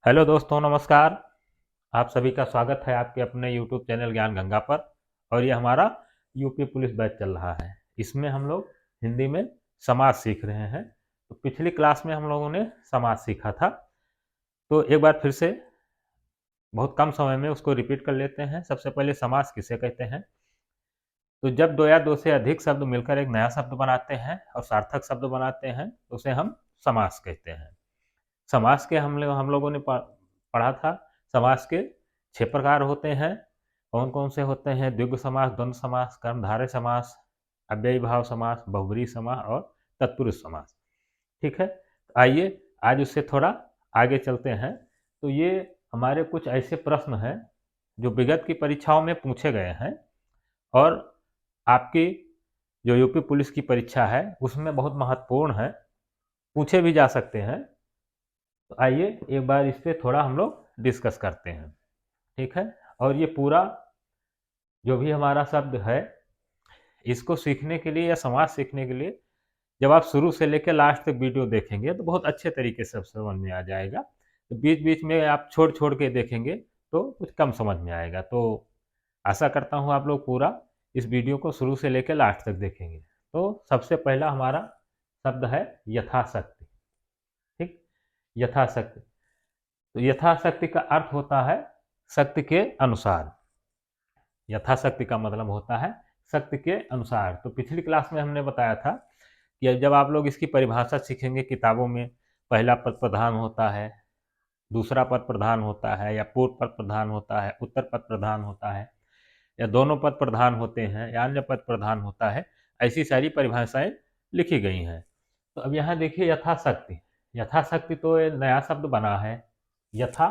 Hello दोस्तों, नमस्कार। आप सभी का स्वागत है आपके अपने यूट्यूब चैनल ज्ञान गंगा पर। और ये हमारा यूपी पुलिस बैच चल रहा है। इसमें हम लोग हिंदी में समाज सीख रहे हैं। तो पिछली क्लास में हम लोगों ने समाज सीखा था, तो एक बार फिर से बहुत कम समय में उसको रिपीट कर लेते हैं। सबसे पहले समास किसे कहते हैं? तो जब दो या दो से अधिक शब्द मिलकर एक नया शब्द बनाते हैं और सार्थक शब्द बनाते हैं तो उसे हम समास कहते हैं। समास के हम लोगों ने पढ़ा था। समास के 6 प्रकार होते हैं। कौन कौन से होते हैं? द्विगु समास, द्वंद्व समास, कर्मधारय समास, अव्ययी भाव समास, बहुब्रीहि समास और तत्पुरुष समास। ठीक है, तो आइए आज उससे थोड़ा आगे चलते हैं। तो ये हमारे कुछ ऐसे प्रश्न हैं जो विगत की परीक्षाओं में पूछे गए हैं और आपकी जो यूपी पुलिस की परीक्षा है उसमें बहुत महत्वपूर्ण है, पूछे भी जा सकते हैं। तो आइए एक बार इस पर थोड़ा हम लोग डिस्कस करते हैं। ठीक है, और ये पूरा जो भी हमारा शब्द है इसको सीखने के लिए या समाज सीखने के लिए जब आप शुरू से लेकर लास्ट तक वीडियो देखेंगे तो बहुत अच्छे तरीके से समझ में आ जाएगा। तो बीच बीच में आप छोड़ छोड़ के देखेंगे तो कुछ कम समझ में आएगा। तो आशा करता हूँ आप लोग पूरा इस वीडियो को शुरू से लेकर लास्ट तक देखेंगे। तो सबसे पहला हमारा शब्द है यथाशक्ति। ठीक, यथाशक्ति। तो यथाशक्ति का अर्थ होता है शक्ति के अनुसार। यथाशक्ति का मतलब होता है शक्ति के अनुसार। तो पिछली क्लास में हमने बताया था कि जब आप लोग इसकी परिभाषा सीखेंगे किताबों में, पहला पद प्रधान होता है, दूसरा पद प्रधान होता है, या पूर्व पद प्रधान होता है, उत्तर पद प्रधान होता है, या दोनों पद प्रधान होते हैं, या अन्य पद प्रधान होता है, ऐसी सारी परिभाषाएं लिखी गई हैं। तो अब यहाँ देखिए यथाशक्ति। यथाशक्ति तो ये नया शब्द बना है, यथा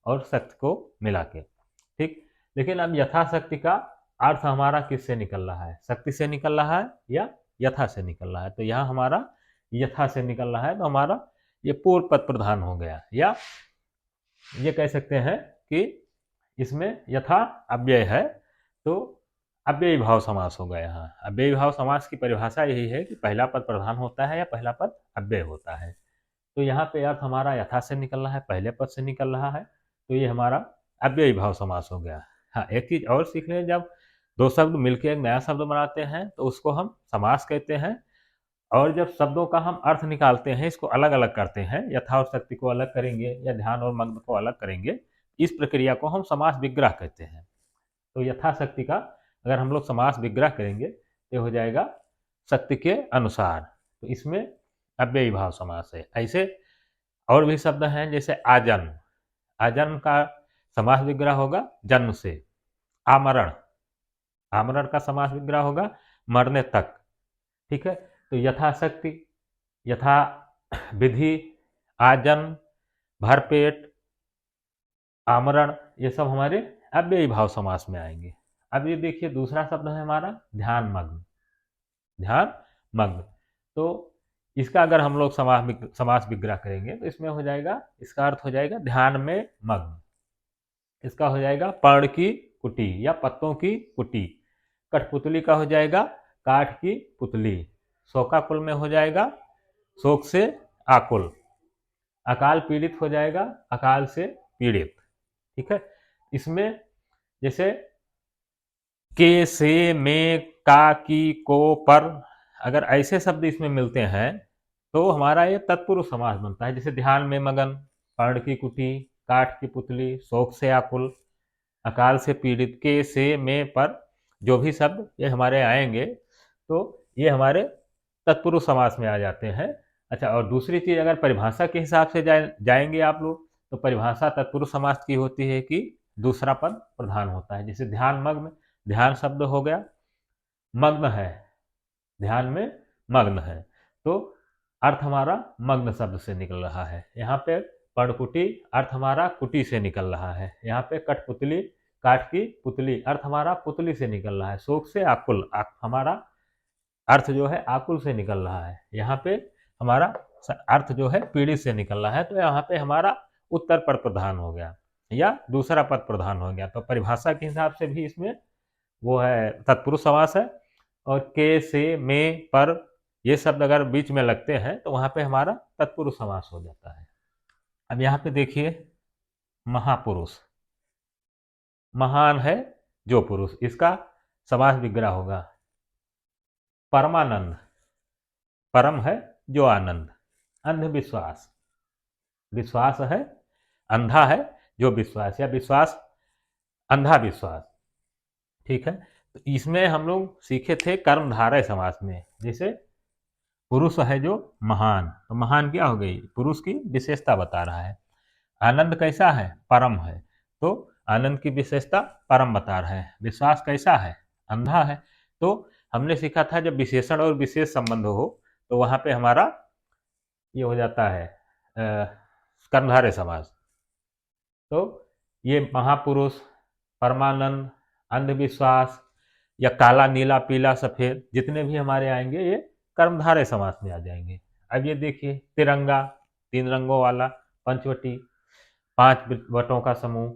और शक्ति को मिला के। ठीक, लेकिन अब यथाशक्ति का अर्थ हमारा किससे निकल रहा है? शक्ति से निकल रहा है या यथा से निकल रहा है? तो यहाँ हमारा यथा से निकल रहा है, तो हमारा ये पूर्व पद प्रधान हो गया, या ये कह सकते हैं कि इसमें यथा अव्यय है तो अव्ययी भाव समास होगा। यहाँ अव्ययी भाव समास की परिभाषा यही है कि पहला पद प्रधान होता है या पहला पद अव्यय होता है। तो यहाँ पे अर्थ हमारा यथा से निकल रहा है, पहले पद से निकल रहा है, तो ये हमारा अव्ययी भाव समास हो गया। हाँ, एक चीज और सीख लें, जब दो शब्द मिलकर एक नया शब्द बनाते हैं तो उसको हम समास कहते हैं। और जब शब्दों का हम अर्थ निकालते हैं, इसको अलग अलग करते हैं, यथा और शक्ति को अलग करेंगे या ध्यान और मग्न को अलग करेंगे, इस प्रक्रिया को हम समास विग्रह कहते हैं। तो यथाशक्ति का अगर हम लोग समास विग्रह करेंगे तो हो जाएगा शक्ति के अनुसार। तो इसमें अव्ययी भाव समास है। ऐसे और भी शब्द हैं, जैसे आजन्म। आजन्म का समास विग्रह होगा जन्म से। आमरण, आमरण का समास विग्रह होगा मरने तक। ठीक है, तो यथाशक्ति, यथा विधि, आजन्म, भरपेट, आमरण, ये सब हमारे अव्ययी भाव समास में आएंगे। अब ये देखिए दूसरा शब्द है हमारा ध्यान मग्न। ध्यान मग्न, तो इसका अगर हम लोग समास विग्रह करेंगे तो इसमें हो जाएगा, इसका अर्थ हो जाएगा ध्यान में मग्न। इसका हो जाएगा पर्ण की कुटी या पत्तों की कुटी। कठपुतली का हो जाएगा काठ की पुतली। शोकाकुल में हो जाएगा शोक से आकुल। अकाल पीड़ित हो जाएगा अकाल से पीड़ित। ठीक है, इसमें जैसे के, से, में, का, की, को, पर, अगर ऐसे शब्द इसमें मिलते हैं तो हमारा ये तत्पुरुष समास बनता है। जैसे ध्यान में मगन, पर्ण की कुटी, काठ की पुतली, शोक से आकुल, अकाल से पीड़ित, के, से, में, पर, जो भी शब्द ये हमारे आएंगे तो ये हमारे तत्पुरुष समास में आ जाते हैं। अच्छा, और दूसरी चीज अगर परिभाषा के हिसाब से जाएंगे आप लोग, तो परिभाषा तत्पुरुष समास की होती है कि दूसरा पद प्रधान होता है। जैसे ध्यान मग्न, ध्यान शब्द हो गया, मग्न है, ध्यान में मग्न है, तो अर्थ हमारा मग्न शब्द से निकल रहा है। यहाँ पे पर्णकुटी, अर्थ हमारा कुटी से निकल रहा है। यहाँ पे कठपुतली, काठ की पुतली, अर्थ हमारा पुतली से निकल रहा है। शोक से आकुल, हमारा अर्थ जो है आकुल से निकल रहा है। यहाँ पे हमारा अर्थ जो है पीड़ित से निकल रहा है। तो यहाँ पे हमारा उत्तर पद प्रधान हो गया या दूसरा पद प्रधान हो गया। तो परिभाषा के हिसाब से भी इसमें वो है तत्पुरुष समास है। और के, से, में, पर, ये शब्द अगर बीच में लगते हैं तो वहां पे हमारा तत्पुरुष समास हो जाता है। अब यहाँ पे देखिए महापुरुष, महान है जो पुरुष, इसका समास विग्रह होगा परमानंद, परम है जो आनंद। अंधविश्वास, विश्वास है, अंधा है जो विश्वास, या विश्वास अंधा विश्वास। ठीक है, तो इसमें हम लोग सीखे थे कर्मधारय समास में, जैसे पुरुष है जो महान, तो महान क्या हो गई, पुरुष की विशेषता बता रहा है। आनंद कैसा है, परम है, तो आनंद की विशेषता परम बता रहा है। विश्वास कैसा है, अंधा है। तो हमने सीखा था जब विशेषण और विशेष संबंध हो तो वहां पे हमारा ये हो जाता है कर्मधारय समास। तो ये महापुरुष, परमानंद, अंधविश्वास या काला नीला पीला सफेद जितने भी हमारे आएंगे ये कर्मधारय समास में आ जाएंगे। अब ये देखिए तिरंगा, 3 रंगों वाला, पंचवटी, 5 वटों का समूह,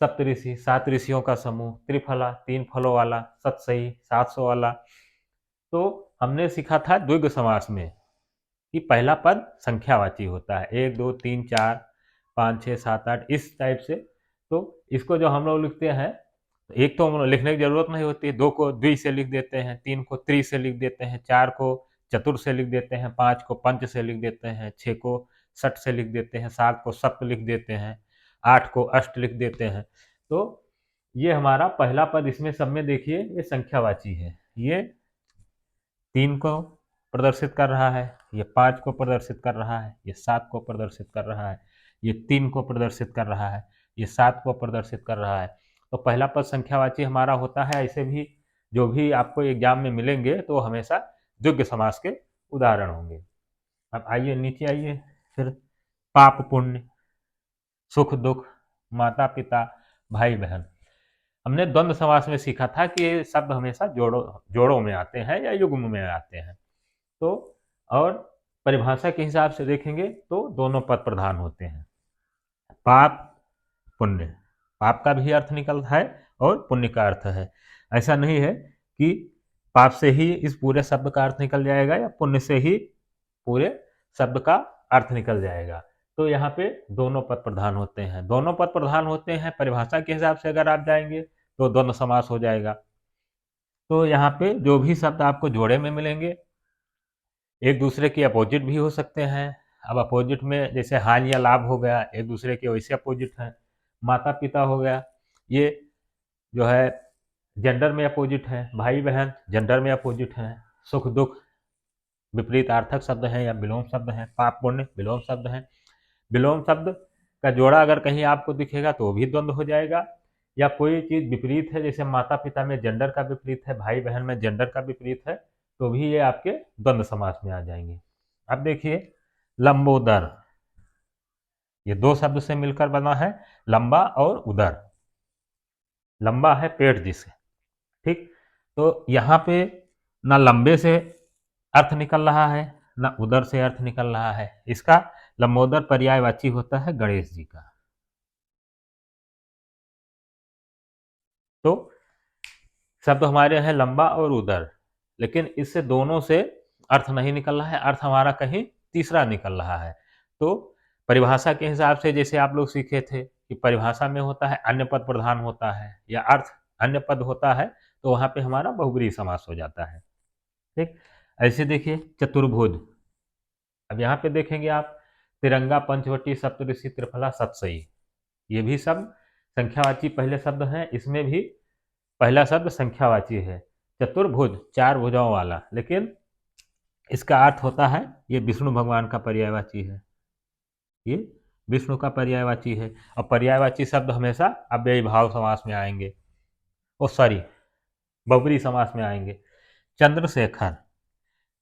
सप्तऋषि, 7 ऋषियों का समूह, त्रिफला, 3 फलों वाला, सतसई, 700 वाला। तो हमने सीखा था द्विग समास में कि पहला पद संख्यावाची होता है, 1 2 3 4 5 6 7 8 इस टाइप से। तो इसको जो हम लोग लिखते हैं, एक तो हम लोग लिखने की जरूरत नहीं होती, 2 को द्वि से लिख देते हैं, 3 को त्रि से लिख देते हैं, 4 को चतुर से लिख देते हैं, 5 को पंच से लिख देते हैं, 6 को षट से लिख देते हैं, 7 को सप्त लिख देते हैं, 8 को अष्ट लिख देते हैं। तो ये हमारा पहला पद, इसमें सब में देखिए ये संख्यावाची है, ये 3 को प्रदर्शित कर रहा है, ये 5 को प्रदर्शित कर रहा है, ये 7 को प्रदर्शित कर रहा है, ये 3 को प्रदर्शित कर रहा है, ये 7 को प्रदर्शित कर रहा है। तो पहला पद संख्यावाची हमारा होता है। ऐसे भी जो भी आपको एग्जाम में मिलेंगे तो हमेशा द्विग समास के उदाहरण होंगे। अब आइए नीचे आइए, फिर पाप पुण्य, सुख दुख, माता पिता, भाई बहन। हमने द्वंद्व समास में सीखा था कि ये शब्द हमेशा जोड़ों में आते हैं या युग्म में आते हैं। तो और परिभाषा के हिसाब से देखेंगे तो दोनों पद प्रधान होते हैं। पाप पुण्य, पाप का भी अर्थ निकलता है और पुण्य का अर्थ है। ऐसा नहीं है कि पाप से ही इस पूरे शब्द का अर्थ निकल जाएगा या पुण्य से ही पूरे शब्द का अर्थ निकल जाएगा। तो यहाँ पे दोनों पद प्रधान होते हैं, दोनों पद प्रधान होते हैं। परिभाषा के हिसाब से अगर आप जाएंगे तो द्वंद्व समास हो जाएगा। तो यहाँ पे जो भी शब्द आपको जोड़े में मिलेंगे एक दूसरे के अपोजिट भी हो सकते हैं। अब अपोजिट में जैसे हानि या लाभ हो गया, एक दूसरे के वैसे अपोजिट हैं। माता पिता हो गया, ये जो है जेंडर में अपोजिट है। भाई बहन जेंडर में अपोजिट हैं। सुख दुख विपरीत अर्थक शब्द हैं या विलोम शब्द हैं। पाप पुण्य विलोम शब्द हैं। विलोम शब्द का जोड़ा अगर कहीं आपको दिखेगा तो भी द्वंद्व हो जाएगा। या कोई चीज विपरीत है, जैसे माता पिता में जेंडर का विपरीत है, भाई बहन में जेंडर का विपरीत है, तो भी ये आपके द्वंद्व समास में आ जाएंगे। अब देखिए लंबोदर, ये 2 शब्द से मिलकर बना है, लंबा और उदर। लंबा है पेट जिसे, ठीक। तो यहाँ पे ना लंबे से अर्थ निकल रहा है ना उदर से अर्थ निकल रहा है। इसका लंबोदर पर्यायवाची होता है गणेश जी का। तो शब्द हमारे हैं लंबा और उदर, लेकिन इससे दोनों से अर्थ नहीं निकल रहा है, अर्थ हमारा कहीं तीसरा निकल रहा है। तो परिभाषा के हिसाब से जैसे आप लोग सीखे थे कि परिभाषा में होता है अन्य पद प्रधान होता है या अर्थ अन्य पद होता है, तो वहां पे हमारा बहुब्रीहि समास हो जाता है, ठीक। ऐसे देखिए चतुर्भुज, अब यहाँ पे देखेंगे आप तिरंगा, पंचवटी, सप्तऋषि, त्रिफला, सतसई, ये भी सब संख्यावाची पहले शब्द हैं। इसमें भी पहला शब्द संख्यावाची है। चतुर्भुज 4 भुजाओं वाला, लेकिन इसका अर्थ होता है ये विष्णु भगवान का पर्यायवाची है, ये विष्णु का पर्यायवाची है। और पर्यायवाची शब्द हमेशा अव्ययी भाव समास में आएंगे, ओ सॉरी बहुब्रीहि समास में आएंगे। चंद्रशेखर,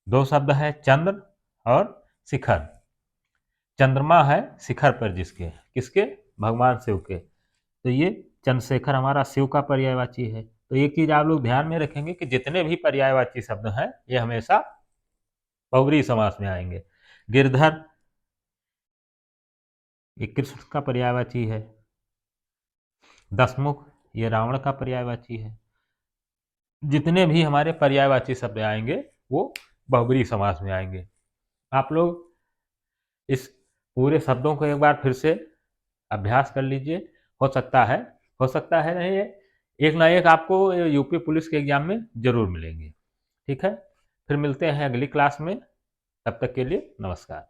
2 शब्द है, चंद्र और शिखर। चंद्रमा है शिखर पर जिसके, किसके, भगवान शिव के, तो ये चंद्रशेखर हमारा शिव का पर्यायवाची है। तो एक चीज आप लोग ध्यान में रखेंगे कि जितने भी पर्यायवाची शब्द हैं ये हमेशा बहुब्रीहि समास में आएंगे। गिरधर, ये कृष्ण का पर्यायवाची है। दशमुख, ये रावण का पर्यायवाची है। जितने भी हमारे पर्यायवाची शब्द आएंगे वो बहुब्रीहि समास में आएंगे। आप लोग इस पूरे शब्दों को एक बार फिर से अभ्यास कर लीजिए, हो सकता है नहीं, एक ना एक आपको यूपी पुलिस के एग्जाम में जरूर मिलेंगे। ठीक है, फिर मिलते हैं अगली क्लास में, तब तक के लिए नमस्कार।